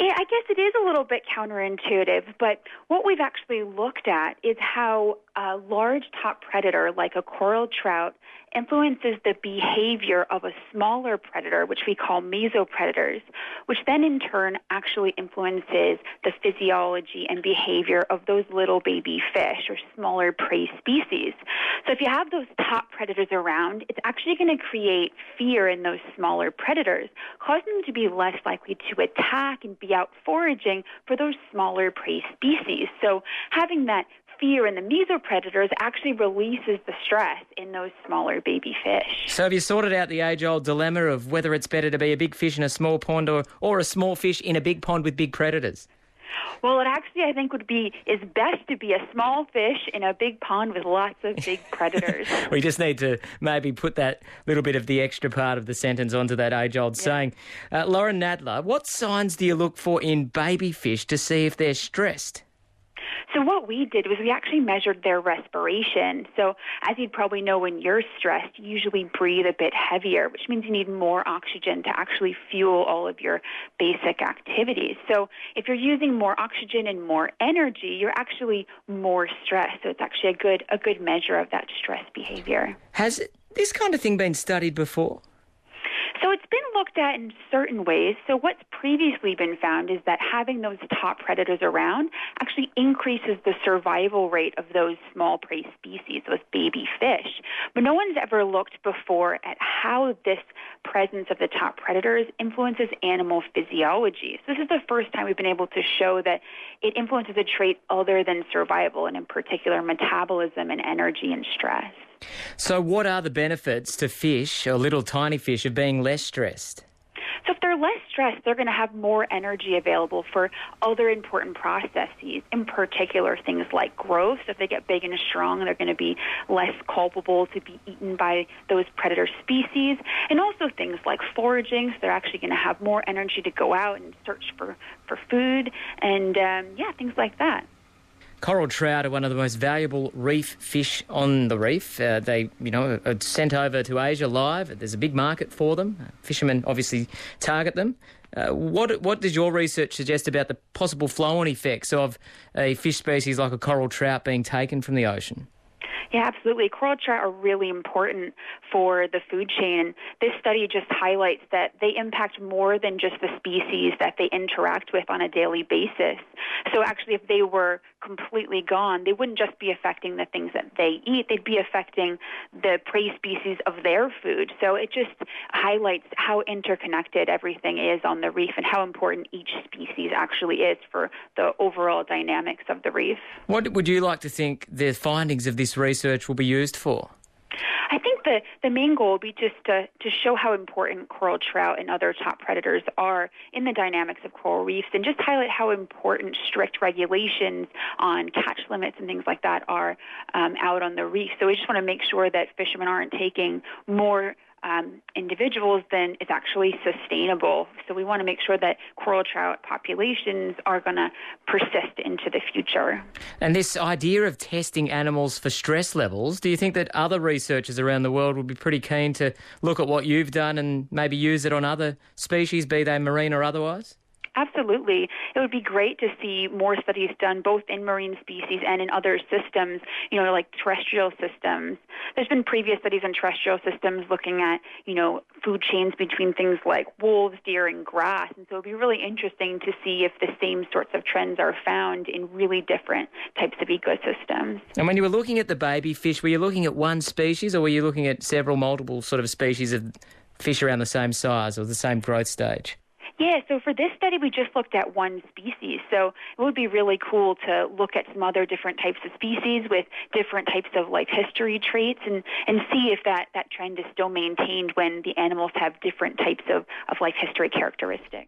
Yeah, I guess it is a little bit counterintuitive, but what we've actually looked at is how a large top predator like a coral trout influences the behavior of a smaller predator, which we call mesopredators, which then in turn actually influences the physiology and behavior of those little baby fish or smaller prey species. So if you have those top predators around, it's actually going to create fear in those smaller predators, causing them to be less likely to attack and be out foraging for those smaller prey species. So having that fear in the mesopredators actually releases the stress in those smaller baby fish. So have you sorted out the age-old dilemma of whether it's better to be a big fish in a small pond or a small fish in a big pond with big predators? Well, it actually, I think, is best to be a small fish in a big pond with lots of big predators. We just need to maybe put that little bit of the extra part of the sentence onto that age-old saying. Lauren Nadler, what signs do you look for in baby fish to see if they're stressed? So what we did was we actually measured their respiration. So as you'd probably know, when you're stressed, you usually breathe a bit heavier, which means you need more oxygen to actually fuel all of your basic activities. So if you're using more oxygen and more energy, you're actually more stressed. So it's actually a good measure of that stress behavior. Has this kind of thing been studied before? So it's been looked at in certain ways. So what's previously been found is that having those top predators around actually increases the survival rate of those small prey species, those baby fish. But no one's ever looked before at how this presence of the top predators influences animal physiology. So this is the first time we've been able to show that it influences a trait other than survival, and in particular metabolism and energy and stress. So what are the benefits to fish, or little tiny fish, of being less stressed? So if they're less stressed, they're going to have more energy available for other important processes, in particular things like growth. So if they get big and strong, they're going to be less culpable to be eaten by those predator species. And also things like foraging, so they're actually going to have more energy to go out and search for food and, things like that. Coral trout are one of the most valuable reef fish on the reef. They, are sent over to Asia live. There's a big market for them. Fishermen obviously target them. What does your research suggest about the possible flow-on effects of a fish species like a coral trout being taken from the ocean? Yeah, absolutely. Coral trout are really important for the food chain. This study just highlights that they impact more than just the species that they interact with on a daily basis. So actually, if they were completely gone, they wouldn't just be affecting the things that they eat, they'd be affecting the prey species of their food. So it just highlights how interconnected everything is on the reef and how important each species actually is for the overall dynamics of the reef. What would you like to think the findings of this research will be used for? I think the main goal would be just to show how important coral trout and other top predators are in the dynamics of coral reefs, and just highlight how important strict regulations on catch limits and things like that are out on the reef. So we just want to make sure that fishermen aren't taking more individuals than is actually sustainable. So we want to make sure that coral trout populations are going to persist into the future. And this idea of testing animals for stress levels, do you think that other researchers around the world would be pretty keen to look at what you've done and maybe use it on other species, be they marine or otherwise? Absolutely. It would be great to see more studies done both in marine species and in other systems, like terrestrial systems. There's been previous studies on terrestrial systems looking at, food chains between things like wolves, deer, and grass. And so it would be really interesting to see if the same sorts of trends are found in really different types of ecosystems. And when you were looking at the baby fish, were you looking at one species or were you looking at multiple sort of species of fish around the same size or the same growth stage? Yeah, so for this study, we just looked at one species. So it would be really cool to look at some other different types of species with different types of life history traits and see if that trend is still maintained when the animals have different types of life history characteristics.